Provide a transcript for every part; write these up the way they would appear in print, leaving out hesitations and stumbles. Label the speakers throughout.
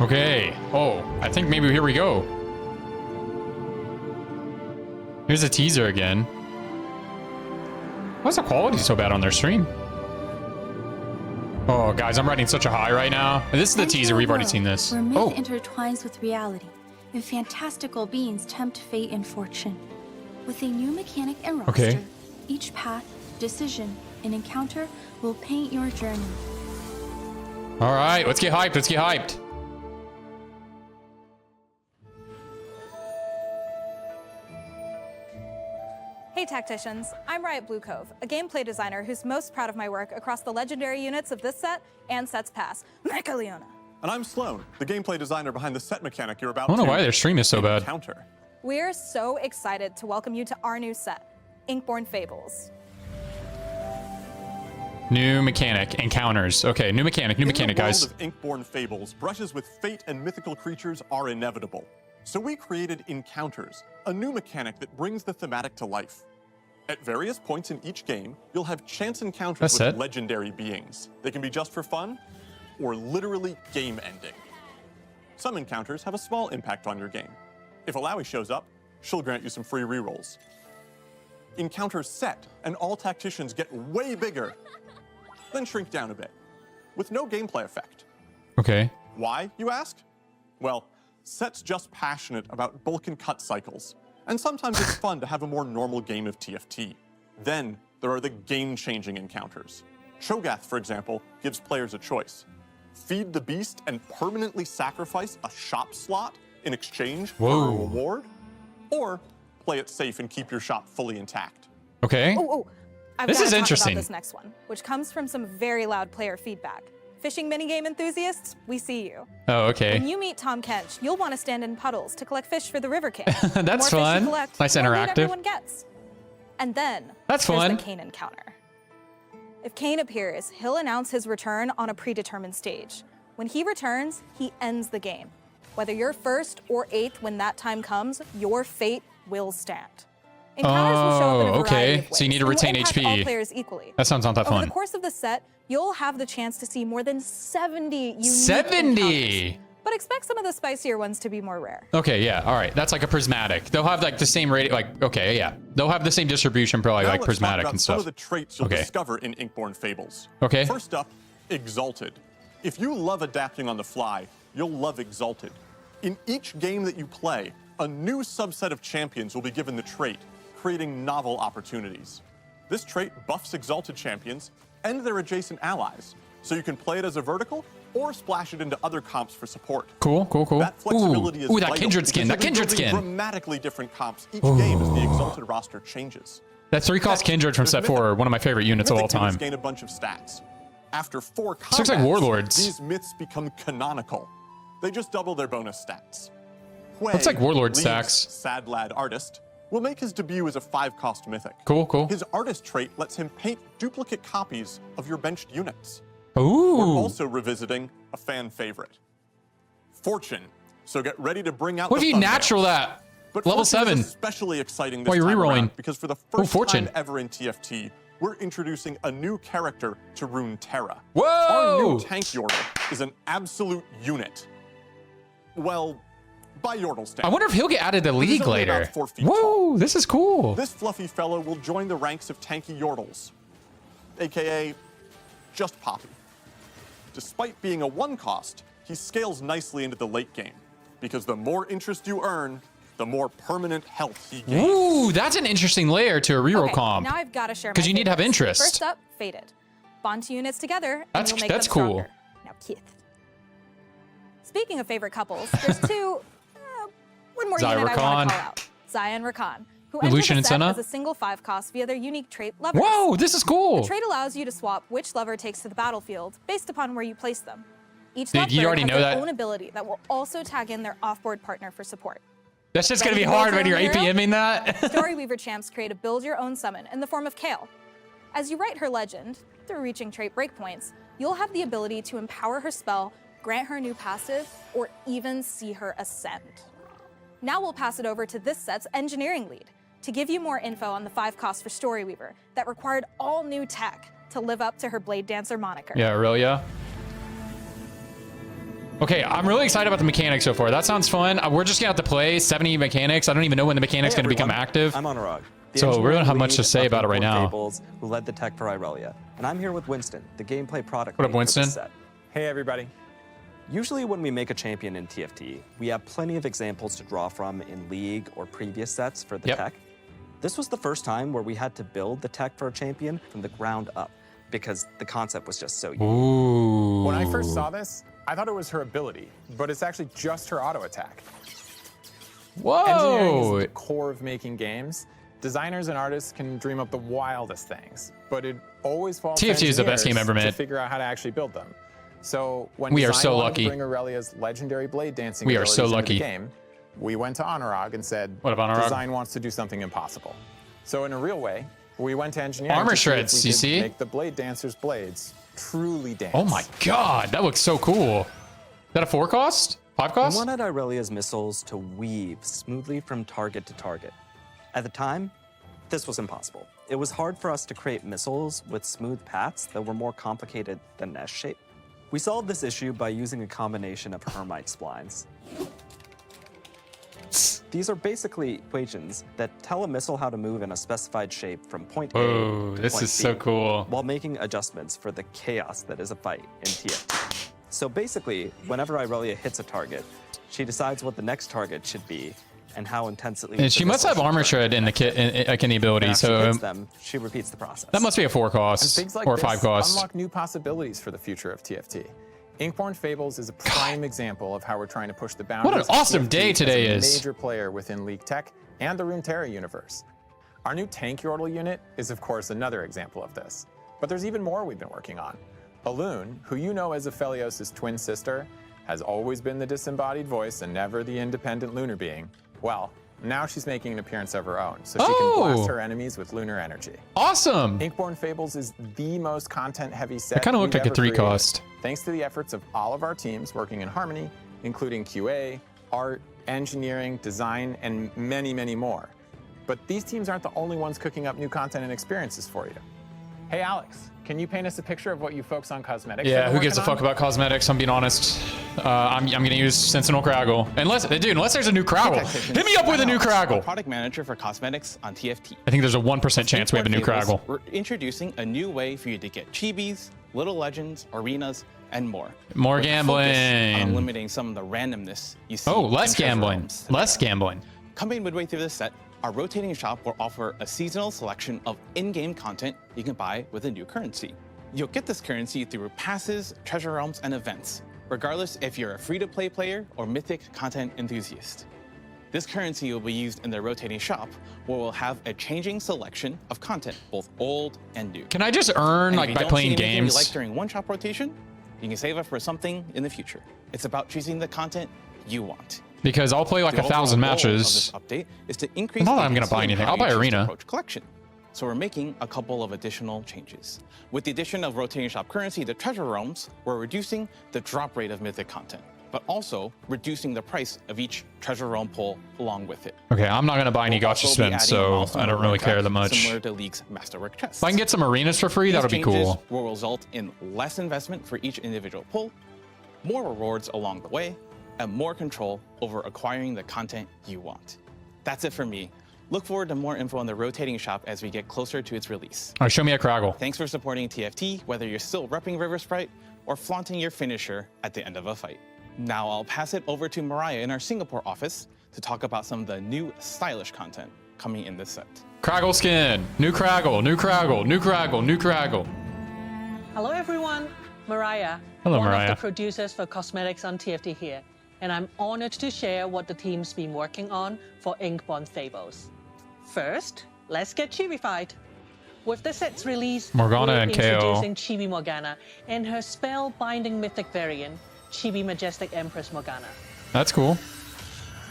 Speaker 1: Okay. Oh, I think maybe here we go. Here's a teaser again. Why's the quality so bad on their stream? Oh, guys, I'm riding such a high right now. This is the teaser. We've already seen this.
Speaker 2: Where myth
Speaker 1: Oh,
Speaker 2: intertwines with reality, and fantastical beings tempt fate and fortune. With a new mechanic and roster,
Speaker 1: Okay.
Speaker 2: each path, decision, and encounter will paint your journey.
Speaker 1: all right. Let's get hyped. Let's get hyped.
Speaker 3: Hey Tacticians, I'm Riot Blue Cove, a gameplay designer who's most proud of my work across the legendary units of this set and sets past, Mecha Leona.
Speaker 4: And I'm Sloan, the gameplay designer behind the set mechanic you're about
Speaker 1: I don't know
Speaker 4: to
Speaker 1: why their stream is so bad.
Speaker 4: encounter.
Speaker 3: We're so excited to welcome you to our new set, Inkborn Fables.
Speaker 1: New mechanic encounters. Okay, new mechanic, guys.
Speaker 4: In the world of Inkborn Fables, brushes with fate and mythical creatures are inevitable. So we created encounters, a new mechanic that brings the thematic to life. At various points in each game, you'll have chance encounters
Speaker 1: That's
Speaker 4: with
Speaker 1: it.
Speaker 4: legendary beings. They can be just for fun, or literally game-ending. Some encounters have a small impact on your game. If Alawi shows up, she'll grant you some free rerolls. Encounters set, and all tacticians get way bigger, then shrink down a bit, with no gameplay effect.
Speaker 1: Okay.
Speaker 4: Why, you ask? Well, set's just passionate about bulk and cut cycles, and sometimes it's fun to have a more normal game of TFT. Then there are the game-changing encounters. Cho'Gath, for example, gives players a choice. Feed the beast and permanently sacrifice a shop slot in exchange for a
Speaker 1: Whoa.
Speaker 4: reward, or play it safe and keep your shop fully intact.
Speaker 1: Okay.
Speaker 3: I've
Speaker 1: This
Speaker 3: gotta
Speaker 1: is
Speaker 3: talk
Speaker 1: interesting.
Speaker 3: about this next one, which comes from some very loud player feedback. Fishing minigame enthusiasts, we see you.
Speaker 1: Oh,
Speaker 3: When
Speaker 1: okay.
Speaker 3: you meet Tom Kench, you'll want to stand in puddles to collect fish for the River King.
Speaker 1: That's
Speaker 3: The more fish you
Speaker 1: fun.
Speaker 3: collect,
Speaker 1: Nice
Speaker 3: the more loot
Speaker 1: interactive.
Speaker 3: everyone gets. And then
Speaker 1: That's
Speaker 3: there's
Speaker 1: fun.
Speaker 3: the Kane encounter. If Kane appears, he'll announce his return on a predetermined stage. When he returns, he ends the game. Whether you're first or eighth when that time comes, your fate will stand. Encounters will show up in a
Speaker 1: Oh,
Speaker 3: variety
Speaker 1: okay.
Speaker 3: of ways,
Speaker 1: So you need to
Speaker 3: and will
Speaker 1: retain
Speaker 3: impact
Speaker 1: HP.
Speaker 3: all players equally.
Speaker 1: That sounds not that
Speaker 3: Over
Speaker 1: fun.
Speaker 3: the course of the set, you'll have the chance to see more than 70 unique
Speaker 1: 70.
Speaker 3: encounters. But expect some of the spicier ones to be more rare.
Speaker 1: Okay, yeah, all right. That's like a prismatic. They'll have like the same rating, like, okay, yeah. They'll have the same distribution, probably
Speaker 4: Now
Speaker 1: like
Speaker 4: let's
Speaker 1: prismatic
Speaker 4: talk about
Speaker 1: and
Speaker 4: some
Speaker 1: stuff.
Speaker 4: of the traits you'll
Speaker 1: Okay.
Speaker 4: discover in Inkborn Fables.
Speaker 1: Okay.
Speaker 4: First up, Exalted. If you love adapting on the fly, you'll love Exalted. In each game that you play, a new subset of champions will be given the trait, creating novel opportunities. This trait buffs Exalted champions and their adjacent allies, so you can play it as a vertical or splash it into other comps for support.
Speaker 1: Cool, cool, cool.
Speaker 4: That flexibility is
Speaker 1: Ooh, that
Speaker 4: vital
Speaker 1: Kindred skin,
Speaker 4: because
Speaker 1: that
Speaker 4: you'll be
Speaker 1: Kindred
Speaker 4: building
Speaker 1: skin.
Speaker 4: dramatically different comps each game as the Exalted roster changes.
Speaker 1: That 3-cost Kindred from
Speaker 4: There's
Speaker 1: set
Speaker 4: mythic-
Speaker 1: 4, one of my favorite units of all
Speaker 4: Mythic units
Speaker 1: time.
Speaker 4: gain a bunch of stats. After 4 combats,
Speaker 1: looks like Warlords.
Speaker 4: these myths become canonical. They just double their bonus stats. Hui,
Speaker 1: Looks like Warlord
Speaker 4: League's
Speaker 1: stacks.
Speaker 4: Sad Lad Artist, will make his debut as a 5-cost mythic.
Speaker 1: Cool, cool.
Speaker 4: His artist trait lets him paint duplicate copies of your benched units.
Speaker 1: Ooh.
Speaker 4: We're also revisiting a fan favorite, Fortune. So get ready to bring out
Speaker 1: What
Speaker 4: the
Speaker 1: if you
Speaker 4: thumbnails.
Speaker 1: natural that?
Speaker 4: But
Speaker 1: Level
Speaker 4: Fortune
Speaker 1: 7.
Speaker 4: is especially exciting this
Speaker 1: While you're
Speaker 4: time
Speaker 1: rerolling.
Speaker 4: around because for the first
Speaker 1: Fortune.
Speaker 4: time ever in TFT, we're introducing a new character to Runeterra. Our
Speaker 1: Whoa!
Speaker 4: new tank Yordle is an absolute unit. Well, by Yordle
Speaker 1: I
Speaker 4: standards.
Speaker 1: wonder if he'll get added to
Speaker 4: He's
Speaker 1: League
Speaker 4: only about
Speaker 1: later.
Speaker 4: 4 feet
Speaker 1: Whoa,
Speaker 4: tall.
Speaker 1: this is cool.
Speaker 4: This fluffy fellow will join the ranks of tanky Yordles, aka just Poppy. Despite being a 1-cost, he scales nicely into the late game, because the more interest you earn, the more permanent health he gains.
Speaker 1: Ooh, that's an interesting layer to a reroll
Speaker 3: Okay,
Speaker 1: comp.
Speaker 3: now I've got to share my
Speaker 1: 'Cause you need to have
Speaker 3: favorites.
Speaker 1: interest.
Speaker 3: First up, Fated. Bond two units together, and
Speaker 1: That's-
Speaker 3: you'll make
Speaker 1: that's
Speaker 3: them
Speaker 1: cool.
Speaker 3: stronger. Now, Keith. Speaking of favorite couples, there's two, one more
Speaker 1: Zaya
Speaker 3: unit I
Speaker 1: Rakan.
Speaker 3: want to call out. Zaya and Rakan, who enter
Speaker 1: Lucian
Speaker 3: the
Speaker 1: and
Speaker 3: set
Speaker 1: Senna?
Speaker 3: as a single 5-cost via their unique trait levers.
Speaker 1: Whoa, this is cool.
Speaker 3: The trait allows you to swap which lever takes to the battlefield based upon where you place them. Each
Speaker 1: Dude, you
Speaker 3: lever
Speaker 1: already
Speaker 3: has
Speaker 1: know
Speaker 3: their
Speaker 1: that.
Speaker 3: own ability that will also tag in their off-board partner for support.
Speaker 1: That's just going to
Speaker 3: Ready
Speaker 1: be
Speaker 3: to build
Speaker 1: hard
Speaker 3: your
Speaker 1: when you're
Speaker 3: own hero?
Speaker 1: APMing that.
Speaker 3: Storyweaver champs create a build-your-own summon in the form of Kale. As you write her legend, through reaching trait breakpoints, you'll have the ability to empower her spell, grant her a new passive, or even see her ascend. Now we'll pass it over to this set's engineering lead to give you more info on the 5-cost for Storyweaver that required all new tech to live up to her Blade Dancer moniker.
Speaker 1: Yeah, really, yeah. Okay, I'm really excited about the mechanics so far. That sounds fun. We're just gonna have to play 70 mechanics. I don't even know when the mechanics gonna become active.
Speaker 5: I'm Anurag. the
Speaker 1: So we
Speaker 5: engineering
Speaker 1: don't have much
Speaker 5: lead
Speaker 1: to say
Speaker 5: of
Speaker 1: about it right
Speaker 5: Inkborn
Speaker 1: now.
Speaker 5: Fables, who led the tech for Irelia. And I'm here with Winston, the gameplay product
Speaker 1: What up,
Speaker 5: lead for
Speaker 1: Winston?
Speaker 5: this set.
Speaker 6: Hey, everybody.
Speaker 5: Usually when we make a champion in TFT, we have plenty of examples to draw from in League or previous sets for the
Speaker 1: Yep.
Speaker 5: tech. This was the first time where we had to build the tech for a champion from the ground up because the concept was just so unique.
Speaker 1: Ooh.
Speaker 6: When I first saw this, I thought it was her ability, but it's actually just her auto attack. Engineering
Speaker 1: Whoa.
Speaker 6: is the core of making games. Designers and artists can dream up the wildest things, but it always falls to
Speaker 1: TFT is the best game
Speaker 6: engineers
Speaker 1: ever
Speaker 6: to
Speaker 1: made.
Speaker 6: figure out how to actually build them. So when
Speaker 1: We are
Speaker 6: design
Speaker 1: so
Speaker 6: wanted
Speaker 1: lucky.
Speaker 6: to bring Aurelia's legendary blade dancing
Speaker 1: We are so
Speaker 6: abilities into
Speaker 1: lucky.
Speaker 6: the game, we went to Anurag and said,
Speaker 1: What up, Anurag?
Speaker 6: design wants to do something impossible. So in a real way, we went to engineering
Speaker 1: Armor
Speaker 6: to see if
Speaker 1: shreds,
Speaker 6: we
Speaker 1: you
Speaker 6: could
Speaker 1: see?
Speaker 6: make the blade dancer's blades truly dance.
Speaker 1: Oh my god, that looks so cool. Is that a 4 cost? 5
Speaker 5: We
Speaker 1: cost?
Speaker 5: wanted Irelia's missiles to weave smoothly from target to target. At the time, this was impossible. It was hard for us to create missiles with smooth paths that were more complicated than S shape. We solved this issue by using a combination of Hermite splines. These are basically equations that tell a missile how to move in a specified shape from point A
Speaker 1: Oh,
Speaker 5: to
Speaker 1: this
Speaker 5: point
Speaker 1: is so
Speaker 5: B,
Speaker 1: cool.
Speaker 5: while making adjustments for the chaos that is a fight in TFT. So basically, whenever Irelia hits a target, she decides what the next target should be and how intensely.
Speaker 1: And
Speaker 5: the
Speaker 1: she must
Speaker 5: missile
Speaker 1: have
Speaker 5: should
Speaker 1: armor
Speaker 5: burn.
Speaker 1: shred in the kit, like in the ability,
Speaker 5: And after
Speaker 1: so
Speaker 5: she hits them, she repeats the process.
Speaker 1: that must be a 4
Speaker 6: And
Speaker 1: cost
Speaker 6: things like
Speaker 1: or
Speaker 6: this
Speaker 1: 5 cost.
Speaker 6: unlock new possibilities for the future of TFT. Inkborn Fables is a prime example of how we're trying to push the boundaries.
Speaker 1: What an
Speaker 6: of
Speaker 1: awesome
Speaker 6: TFT
Speaker 1: day today
Speaker 6: as a
Speaker 1: is.
Speaker 6: major player within League Tech and the Runeterra universe. Our new tank yordle unit is, of course, another example of this. But there's even more we've been working on. Alun, who you know as Aphelios' twin sister, has always been the disembodied voice and never the independent lunar being. Well, now she's making an appearance of her own, so she can blast her enemies with lunar energy.
Speaker 1: Awesome.
Speaker 6: Inkborn Fables is the most content-heavy set.
Speaker 1: That kinda looked
Speaker 6: we've
Speaker 1: like a
Speaker 6: ever
Speaker 1: 3
Speaker 6: created,
Speaker 1: cost.
Speaker 6: Thanks to the efforts of all of our teams working in harmony, including QA, art, engineering, design, and many, many more. But these teams aren't the only ones cooking up new content and experiences for you. Hey, Alex, can you paint us a picture of what you folks on cosmetics have
Speaker 1: Yeah,
Speaker 6: been
Speaker 1: who gives a
Speaker 6: working
Speaker 1: fuck
Speaker 6: on?
Speaker 1: about cosmetics? I'm being honest. I'm gonna use Sentinel Craggle. Unless there's a new Craggle. Hit me up with a new Craggle.
Speaker 7: Product manager for cosmetics on TFT.
Speaker 1: I think there's a 1% chance we have a new
Speaker 7: Fables,
Speaker 1: Craggle.
Speaker 7: We're introducing a new way for you to get chibis, little legends, arenas, and more.
Speaker 1: More
Speaker 7: With a focus
Speaker 1: gambling.
Speaker 7: on eliminating some of the randomness you see.
Speaker 1: Oh,
Speaker 7: in
Speaker 1: less
Speaker 7: treasure
Speaker 1: gambling.
Speaker 7: realms.
Speaker 1: Less gambling.
Speaker 7: Coming midway through this set, our rotating shop will offer a seasonal selection of in-game content you can buy with a new currency. You'll get this currency through passes, treasure realms, and events, regardless if you're a free-to-play player or mythic content enthusiast. This currency will be used in the rotating shop, where we'll have a changing selection of content, both old and new.
Speaker 1: Can I just earn
Speaker 7: And if
Speaker 1: like
Speaker 7: you
Speaker 1: by
Speaker 7: don't
Speaker 1: playing
Speaker 7: see anything
Speaker 1: games?
Speaker 7: you like during one shop rotation, you can save up for something in the future. It's about choosing the content you want.
Speaker 1: Because I'll play like
Speaker 7: The
Speaker 1: 1,000
Speaker 7: overall goal of
Speaker 1: matches.
Speaker 7: this update is to increase
Speaker 1: Not that
Speaker 7: the
Speaker 1: I'm gonna
Speaker 7: intensity
Speaker 1: buy
Speaker 7: in
Speaker 1: anything.
Speaker 7: how
Speaker 1: I'll
Speaker 7: you
Speaker 1: buy
Speaker 7: choose to
Speaker 1: Arena.
Speaker 7: approach collection. So we're making a couple of additional changes. With the addition of rotating shop currency to treasure realms, we're reducing the drop rate of mythic content, but also reducing the price of each treasure realm pull along with it.
Speaker 1: Okay, I'm not gonna buy any
Speaker 7: We'll
Speaker 1: gotcha
Speaker 7: also be
Speaker 1: spins,
Speaker 7: adding a
Speaker 1: so
Speaker 7: milestone
Speaker 1: I don't
Speaker 7: reward
Speaker 1: really care
Speaker 7: track
Speaker 1: that much.
Speaker 7: Similar to League's Masterwork chests.
Speaker 1: If I can get some arenas for free, that would be
Speaker 7: These changes
Speaker 1: cool.
Speaker 7: will result in less investment for each individual pull, more rewards along the way, and more control over acquiring the content you want. That's it for me. Look forward to more info on the rotating shop as we get closer to its release.
Speaker 1: All right, show me a Craggle.
Speaker 7: Thanks for supporting TFT, whether you're still repping River Sprite or flaunting your finisher at the end of a fight. Now I'll pass it over to Mariah in our Singapore office to talk about some of the new stylish content coming in this set.
Speaker 1: Craggle skin. New Craggle, new Craggle, new Craggle, new Craggle.
Speaker 8: Hello everyone, Mariah.
Speaker 1: Hello,
Speaker 8: one
Speaker 1: Mariah.
Speaker 8: of the producers for Cosmetics on TFT here, and I'm honored to share what the team's been working on for Inkborn Fables. First, let's get chibified. With the set's release,
Speaker 1: Morgana
Speaker 8: we're
Speaker 1: and KO.
Speaker 8: introducing Chibi Morgana and her spell-binding mythic variant, Chibi Majestic Empress Morgana.
Speaker 1: That's cool.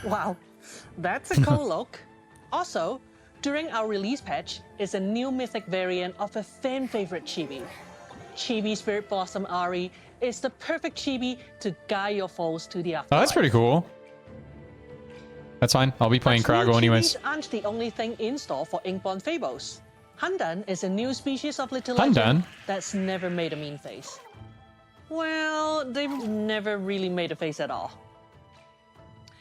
Speaker 8: Wow, that's a cool look. Also, during our release patch is a new mythic variant of a fan favorite chibi. Chibi Spirit Blossom Ari is the perfect chibi to guide your foes to the afterlife.
Speaker 1: Oh, that's pretty cool. That's fine. I'll be playing
Speaker 8: But new
Speaker 1: Craggle anyways.
Speaker 8: chibis aren't the only thing in store for Inkborn Fables. Handan is a new species of little
Speaker 1: Handan?
Speaker 8: legend that's never made a mean face. Well, they've never really made a face at all.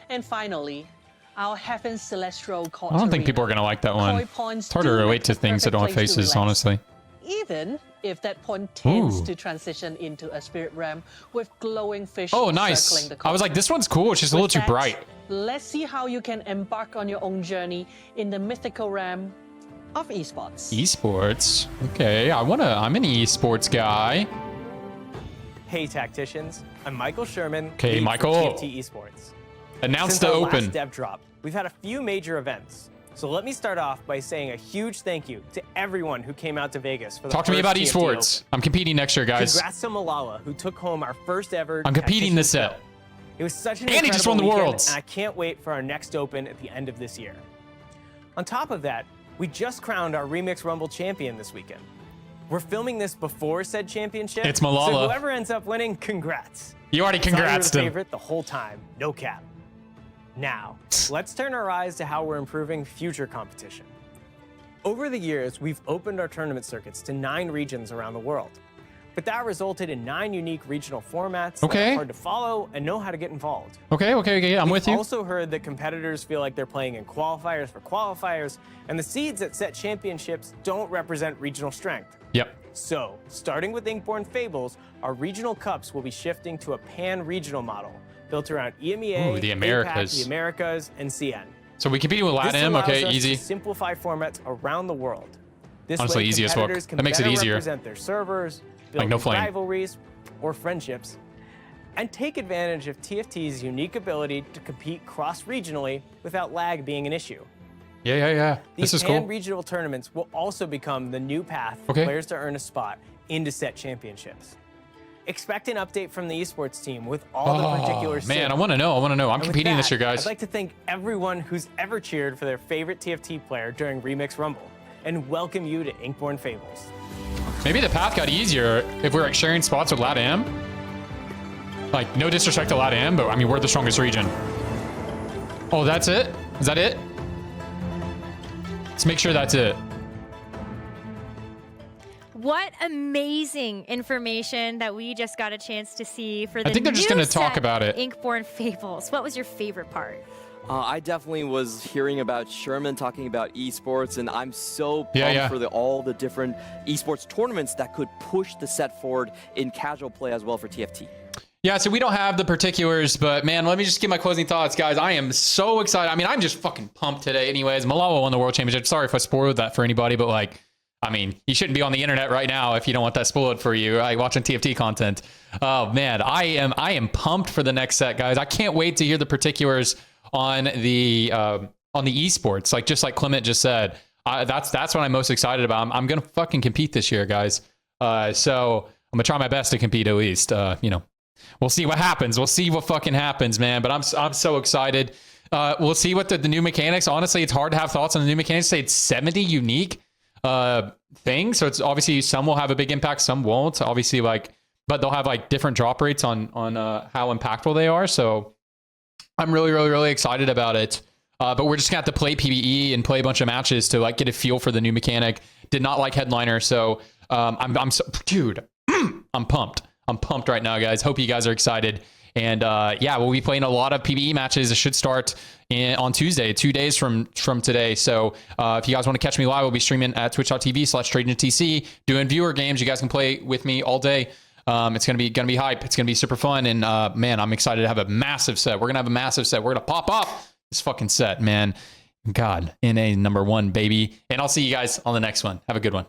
Speaker 8: And finally, our Heaven Celestial Court
Speaker 1: I don't think people are
Speaker 8: Arena.
Speaker 1: going to like that one.
Speaker 8: Koi points
Speaker 1: It's hard to
Speaker 8: do
Speaker 1: relate
Speaker 8: make
Speaker 1: to
Speaker 8: the
Speaker 1: things that don't have
Speaker 8: perfect place to
Speaker 1: faces,
Speaker 8: relax.
Speaker 1: honestly.
Speaker 8: Even if that point tends
Speaker 1: Ooh.
Speaker 8: to transition into a spirit realm with glowing fish
Speaker 1: Oh, nice.
Speaker 8: circling the
Speaker 1: I was
Speaker 8: court.
Speaker 1: like, this one's cool. It's just a little
Speaker 8: With
Speaker 1: too
Speaker 8: that,
Speaker 1: bright.
Speaker 8: Let's see how you can embark on your own journey in the mythical realm of esports.
Speaker 1: Esports. Okay, I'm an esports guy.
Speaker 9: Hey tacticians, I'm Michael Sherman,
Speaker 1: Okay,
Speaker 9: lead for
Speaker 1: Michael.
Speaker 9: TFT Esports.
Speaker 1: Announce
Speaker 9: Since
Speaker 1: the
Speaker 9: our
Speaker 1: open.
Speaker 9: last dev drop, we've had a few major events. So let me start off by saying a huge thank you to everyone who came out to Vegas for the
Speaker 1: Talk to me
Speaker 9: first
Speaker 1: about
Speaker 9: TFT
Speaker 1: esports. I'm competing next year,
Speaker 9: Open.
Speaker 1: guys.
Speaker 9: Congrats to Malala, who took home our first ever
Speaker 1: I'm competing this
Speaker 9: Tacticians
Speaker 1: set.
Speaker 9: Cup. It was such an
Speaker 1: And he just won the
Speaker 9: incredible weekend,
Speaker 1: Worlds.
Speaker 9: and I can't wait for our next open at the end of this year. On top of that, we just crowned our Remix Rumble champion this weekend. We're filming this before said championship.
Speaker 1: It's Malala.
Speaker 9: So whoever ends up winning, congrats.
Speaker 1: You already
Speaker 9: Thought you were
Speaker 1: congrats
Speaker 9: the
Speaker 1: him.
Speaker 9: favorite the whole time, no cap. Now, let's turn our eyes to how we're improving future competition. Over the years, we've opened our tournament circuits to 9 regions around the world. But that resulted in 9 unique regional formats that
Speaker 1: Okay.
Speaker 9: are hard to follow and know how to get involved.
Speaker 1: Okay, I'm with
Speaker 9: We've
Speaker 1: you.
Speaker 9: also heard that competitors feel like they're playing in qualifiers for qualifiers, and the seeds that set championships don't represent regional strength.
Speaker 1: Yep.
Speaker 9: So, starting with Inkborn Fables, our regional cups will be shifting to a pan-regional model built around EMEA,
Speaker 1: Ooh, the
Speaker 9: APAC,
Speaker 1: Americas.
Speaker 9: the Americas, and CN.
Speaker 1: So we competing with
Speaker 9: This
Speaker 1: LATAM.
Speaker 9: allows
Speaker 1: Okay,
Speaker 9: us
Speaker 1: easy.
Speaker 9: to simplify formats around the world. This
Speaker 1: Honestly,
Speaker 9: way,
Speaker 1: easy as fuck.
Speaker 9: competitors can
Speaker 1: That makes it
Speaker 9: better
Speaker 1: easier.
Speaker 9: represent their servers, build
Speaker 1: Like, no flame.
Speaker 9: rivalries or friendships, and take advantage of TFT's unique ability to compete cross-regionally without lag being an issue.
Speaker 1: Yeah.
Speaker 9: These
Speaker 1: This is cool.
Speaker 9: pan-regional tournaments will also become the new path for
Speaker 1: Okay.
Speaker 9: players to earn a spot into set championships. Expect an update from the esports team with all the particulars
Speaker 1: Man,
Speaker 9: soon.
Speaker 1: I want to know. I'm
Speaker 9: And with
Speaker 1: competing this
Speaker 9: that,
Speaker 1: year, guys.
Speaker 9: I'd like to thank everyone who's ever cheered for their favorite TFT player during Remix Rumble, and welcome you to Inkborn Fables.
Speaker 1: Maybe the path got easier if we're like sharing spots with LATAM. Like, no disrespect to LATAM, but I mean, we're the strongest region. Oh, that's it? Is that it? Let's make sure that's it.
Speaker 10: What amazing information that we just got a chance to see for the
Speaker 1: I think they're just
Speaker 10: new
Speaker 1: gonna talk
Speaker 10: set,
Speaker 1: about it.
Speaker 10: Inkborn Fables. What was your favorite part?
Speaker 11: I definitely was hearing about Sherman talking about esports, and I'm so pumped
Speaker 1: Yeah.
Speaker 11: for all the different esports tournaments that could push the set forward in casual play as well for TFT.
Speaker 1: Yeah, so we don't have the particulars, but man, let me just give my closing thoughts, guys. I am so excited. I mean, I'm just fucking pumped today. Anyways, Malala won the World Championship. Sorry if I spoiled that for anybody, but like, I mean, you shouldn't be on the internet right now if you don't want that spoiled for you, right? Watching TFT content. Oh man, I am pumped for the next set, guys. I can't wait to hear the particulars on the esports. Like just like Clement just said, that's what I'm most excited about. I'm gonna fucking compete this year, guys. So I'm gonna try my best to compete at least. We'll see what happens. We'll see what fucking happens, man. But I'm so excited. We'll see what the new mechanics. Honestly, it's hard to have thoughts on the new mechanics. Say it's 70 unique things. So it's obviously some will have a big impact, some won't. Obviously, but they'll have like different drop rates on how impactful they are. So I'm really excited about it. But we're just gonna have to play PvE and play a bunch of matches to like get a feel for the new mechanic. Did not like Headliner, so I'm so, dude, I'm pumped. I'm pumped right now, guys. Hope you guys are excited. And yeah, we'll be playing a lot of PvE matches. It should start on Tuesday, 2 days from today. So if you guys want to catch me live, we'll be streaming at twitch.tv/TradingTC, doing viewer games. You guys can play with me all day. It's gonna be hype. It's gonna be super fun. And man, I'm excited to have a massive set. We're gonna have a massive set. We're gonna pop off this fucking set, man. God, NA #1, baby. And I'll see you guys on the next one. Have a good one.